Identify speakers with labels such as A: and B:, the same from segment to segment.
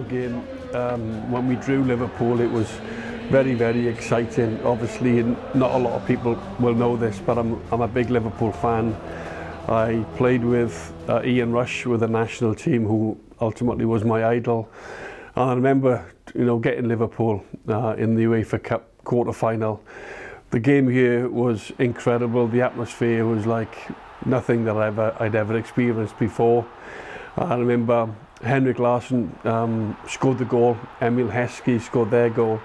A: game. When we drew Liverpool, it was very, very exciting. Obviously, not a lot of people will know this, but I'm a big Liverpool fan. I played with Ian Rush with the national team, who ultimately was my idol. And I remember, getting Liverpool in the UEFA Cup quarter-final. The game here was incredible. The atmosphere was like nothing that I'd ever experienced before. I remember Henrik Larsson scored the goal, Emil Heskey scored their goal.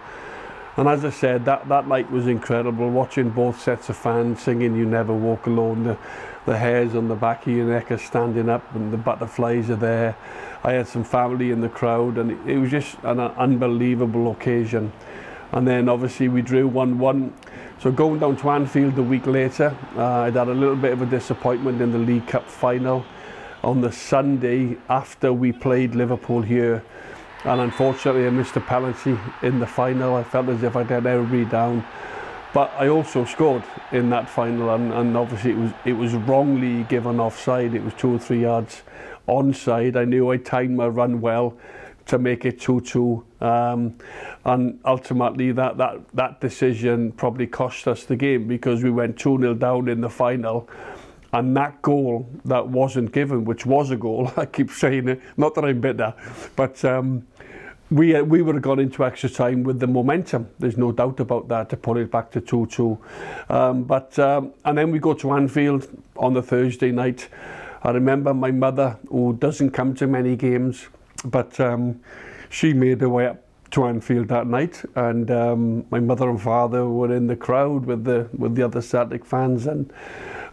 A: And as I said, that night was incredible, watching both sets of fans singing "You Never Walk Alone." The hairs on the back of your neck are standing up and the butterflies are there. I had some family in the crowd, and it was just an unbelievable occasion. And then obviously we drew 1-1. So going down to Anfield a week later, I'd had a little bit of a disappointment in the League Cup final on the Sunday after we played Liverpool here. And unfortunately I missed a penalty in the final. I felt as if I'd let everybody down. But I also scored in that final, and obviously it was wrongly given offside. It was 2 or 3 yards onside. I knew I timed my run well to make it 2-2, and ultimately that decision probably cost us the game, because we went 2-0 down in the final, and that goal that wasn't given, which was a goal, I keep saying it, not that I'm bitter, but we would have gone into extra time with the momentum. There's no doubt about that, to put it back to 2-2. And then we go to Anfield on the Thursday night. I remember my mother, who doesn't come to many games, but she made her way up to Anfield that night, and my mother and father were in the crowd with the other Celtic fans, and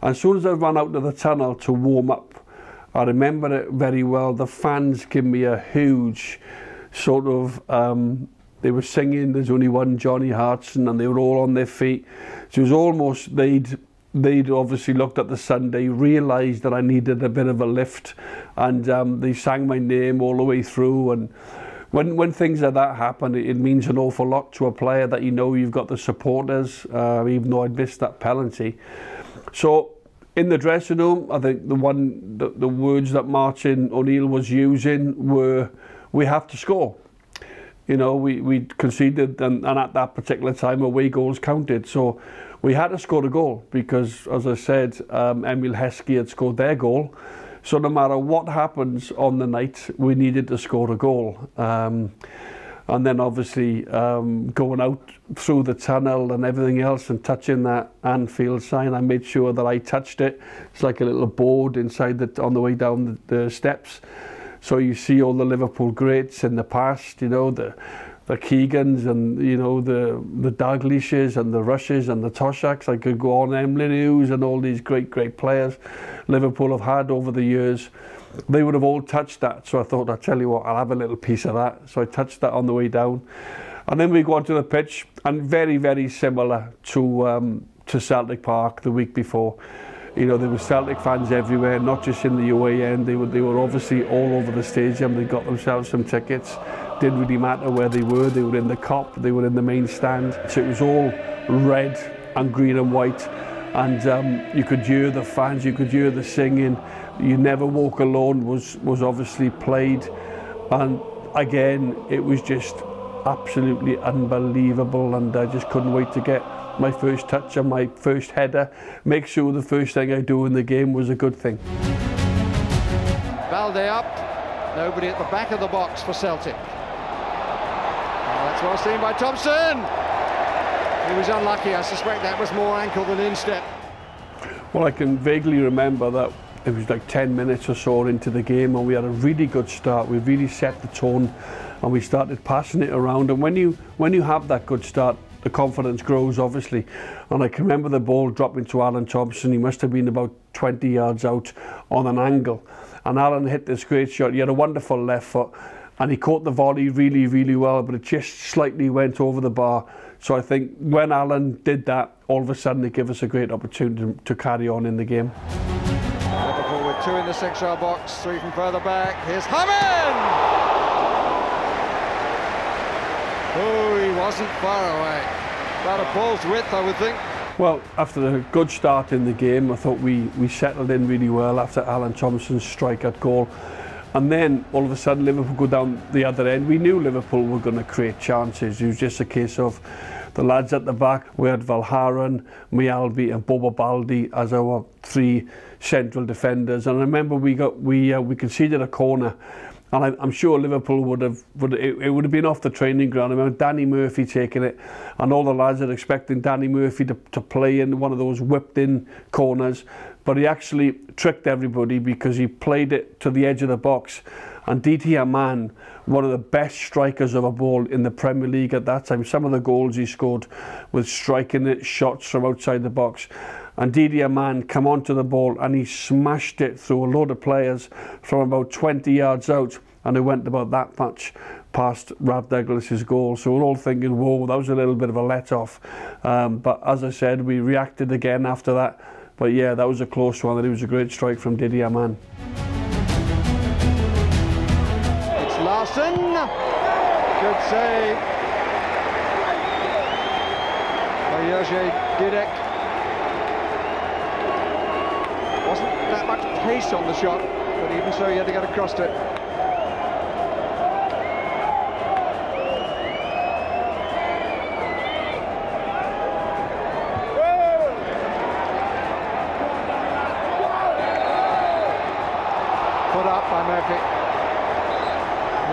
A: as soon as I ran out of the tunnel to warm up, I remember it very well. The fans gave me a huge sort of, they were singing "There's Only One Johnny Hartson," and they were all on their feet. So it was almost, they'd obviously looked at the Sunday, realised that I needed a bit of a lift, and they sang my name all the way through. And when things like that happen, it means an awful lot to a player, that you've got the supporters, even though I'd missed that penalty. So in the dressing room, I think the words that Martin O'Neill was using were, "We have to score." We conceded, and at that particular time away goals counted, so we had to score a goal, because, as I said, Emil Heskey had scored their goal. So no matter what happens on the night, we needed to score a goal. And then obviously going out through the tunnel and everything else and touching that Anfield sign, I made sure that I touched it. It's like a little board inside on the way down the steps. So you see all the Liverpool greats in the past, the Keegans and, the Dalglishes and the Rushes and the Toshaks. I could go on, Emlyn Hughes and all these great players Liverpool have had over the years. They would have all touched that. So I thought, I'll tell you what, I'll have a little piece of that. So I touched that on the way down. And then we go onto the pitch, and very, very similar to Celtic Park the week before. There were Celtic fans everywhere, not just in the away end. They were obviously all over the stadium. They got themselves some tickets. Didn't really matter where they were. They were in the Kop, they were in the main stand. So it was all red and green and white. And you could hear the fans, you could hear the singing. "You Never Walk Alone" was obviously played. And again, it was just absolutely unbelievable, and I just couldn't wait to get my first touch and my first header. Make sure the first thing I do in the game was a good thing.
B: Balde up, nobody at the back of the box for Celtic. That's well seen by Thompson. He was unlucky. I suspect that was more ankle than instep.
A: Well, I can vaguely remember that it was like 10 minutes or so into the game, and we had a really good start. We really set the tone, and we started passing it around. And when you have that good start, the confidence grows, obviously. And I can remember the ball dropping to Alan Thompson. He must have been about 20 yards out on an angle. And Alan hit this great shot. He had a wonderful left foot, and he caught the volley really, really well, but it just slightly went over the bar. So I think when Alan did that, all of a sudden it gave us a great opportunity to carry on in the game.
B: Liverpool with 2 in the 6-yard box, 3 from further back. Here's Hammond! Oh, he wasn't far away. About a ball's width, I would think.
A: Well, after a good start in the game, I thought we settled in really well after Alan Thompson's strike at goal. And then all of a sudden Liverpool go down the other end. We knew Liverpool were going to create chances. It was just a case of the lads at the back. We had Valharan, Mialbi and Boba Baldi as our three central defenders. And I remember we conceded a corner, and I'm sure Liverpool would have been off the training ground. I remember Danny Murphy taking it, and all the lads are expecting Danny Murphy to play in one of those whipped in corners, but he actually tricked everybody because he played it to the edge of the box. And Didi Hamann, one of the best strikers of a ball in the Premier League at that time, some of the goals he scored with striking it, shots from outside the box. And Didi Hamann come onto the ball and he smashed it through a load of players from about 20 yards out, and it went about that much past Rab Douglas's goal. So we're all thinking, whoa, that was a little bit of a let-off. But as I said, we reacted again after that. But yeah, that was a close one, and it was a great strike from Didi Hamann.
B: It's Larsson. Good save by Jerzy Dudek. Wasn't that much pace on the shot, but even so he had to get across to it. Put up by Murphy.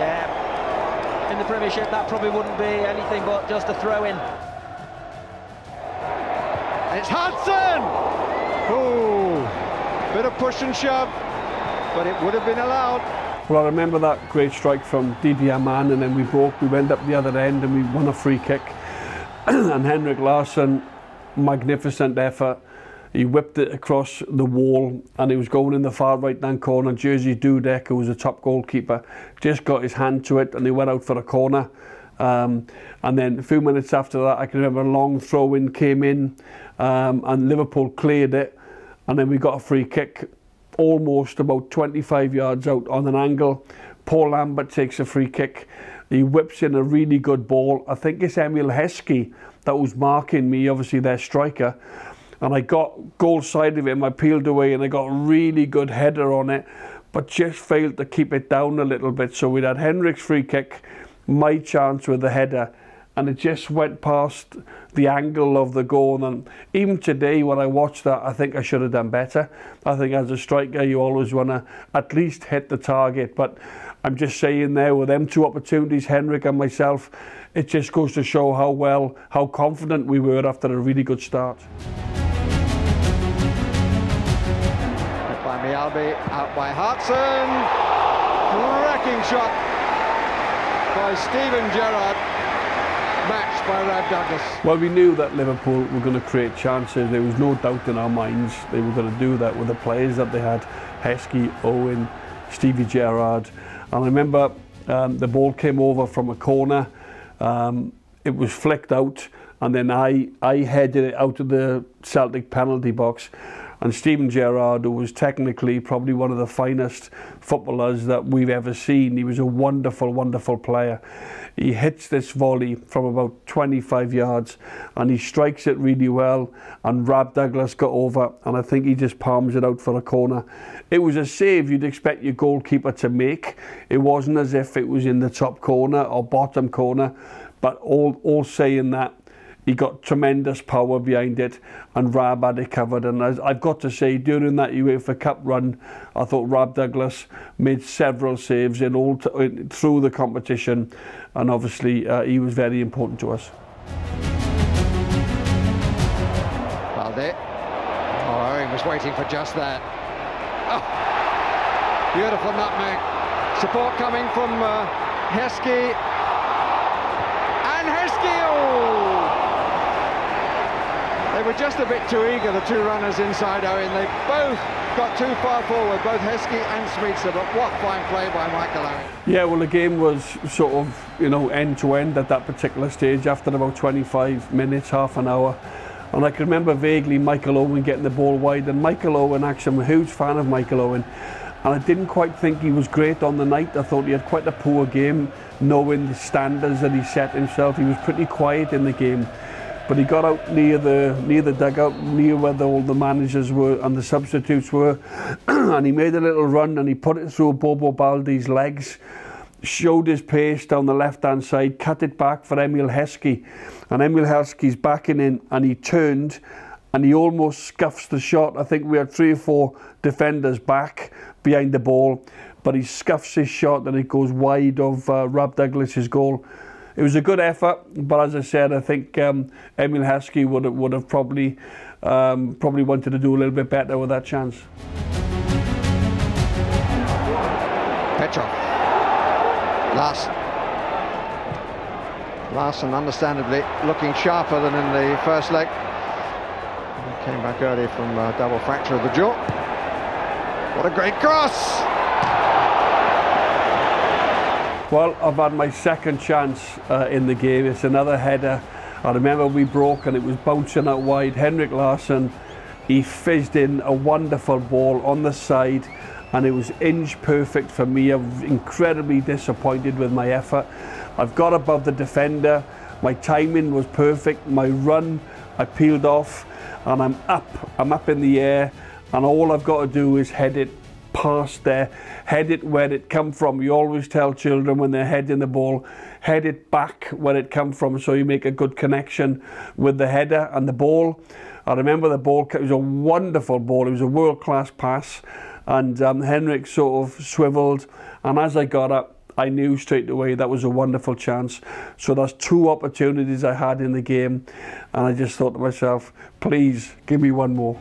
C: Yeah, in the Premiership that probably wouldn't be anything but just a throw-in.
B: It's Hudson! Ooh, bit of push and shove, but it would have been allowed.
A: Well, I remember that great strike from Didi Hamann, and then we went up the other end and we won a free kick. And Henrik Larsson, magnificent effort. He whipped it across the wall and he was going in the far right-hand corner. Jerzy Dudek, who was a top goalkeeper, just got his hand to it and he went out for a corner. And then a few minutes after that, I can remember a long throw-in came in and Liverpool cleared it. And then we got a free kick almost about 25 yards out on an angle. Paul Lambert takes a free kick. He whips in a really good ball. I think it's Emil Heskey that was marking me, obviously their striker. And I got goal side of him, I peeled away and I got a really good header on it, but just failed to keep it down a little bit. So we'd had Henrik's free kick, my chance with the header, and it just went past the angle of the goal. And even today when I watch that, I think I should have done better. I think as a striker you always want to at least hit the target, but I'm just saying there with them two opportunities, Henrik and myself, it just goes to show how confident we were after a really good start.
B: By Mialbi, out by Hudson. Cracking shot by Steven Gerrard, matched by Rab Douglas.
A: Well, we knew that Liverpool were going to create chances. There was no doubt in our minds they were going to do that with the players that they had. Heskey, Owen, Stevie Gerrard. And I remember the ball came over from a corner. It was flicked out, and then I headed it out of the Celtic penalty box. And Steven Gerrard, who was technically probably one of the finest footballers that we've ever seen, he was a wonderful, wonderful player. He hits this volley from about 25 yards and he strikes it really well, and Rab Douglas got over and I think he just palms it out for a corner. It was a save you'd expect your goalkeeper to make. It wasn't as if it was in the top corner or bottom corner, but all saying that, he got tremendous power behind it and Rab had it covered. And I've got to say, during that UEFA Cup run, I thought Rab Douglas made several saves through the competition, and obviously he was very important to us.
B: Balde. Oh, he was waiting for just that. Oh, beautiful nutmeg. Support coming from Heskey. And Heskey, oh! They were just a bit too eager, the two runners inside Owen. They both got too far forward, both Heskey and Smeetser, but what fine play by Michael Owen. Yeah,
A: well, the game was sort of, end to end at that particular stage after about 25 minutes, half an hour. And I can remember vaguely Michael Owen getting the ball wide, and Michael Owen, actually, I'm a huge fan of Michael Owen. And I didn't quite think he was great on the night. I thought he had quite a poor game, knowing the standards that he set himself. He was pretty quiet in the game. but he got out near the dugout, near where all the managers were and the substitutes were, and he made a little run and he put it through Bobo Baldé's legs, showed his pace down the left-hand side, cut it back for Emile Heskey, and Emile Heskey's backing in, and he turned and he almost scuffs the shot. I think we had 3 or 4 defenders back behind the ball, but he scuffs his shot and it goes wide of Rob Douglas's goal. It was a good effort, but as I said, I think Emile Heskey would have probably wanted to do a little bit better with that chance.
B: Petrov. Larson understandably looking sharper than in the first leg. He came back early from a double fracture of the jaw. What a great cross!
A: Well, I've had my second chance in the game. It's another header. I remember we broke and it was bouncing out wide. Henrik Larsson, he fizzed in a wonderful ball on the side, and it was inch perfect for me. I'm incredibly disappointed with my effort. I've got above the defender. My timing was perfect. My run, I peeled off, and I'm up in the air, and all I've got to do is head it past there, head it where it come from. You always tell children when they're heading the ball, head it back where it come from, so you make a good connection with the header and the ball. I remember the ball, it was a wonderful ball, it was a world-class pass, and Henrik sort of swiveled, and as I got up, I knew straight away that was a wonderful chance. So there's 2 opportunities I had in the game, and I just thought to myself, please give me one more.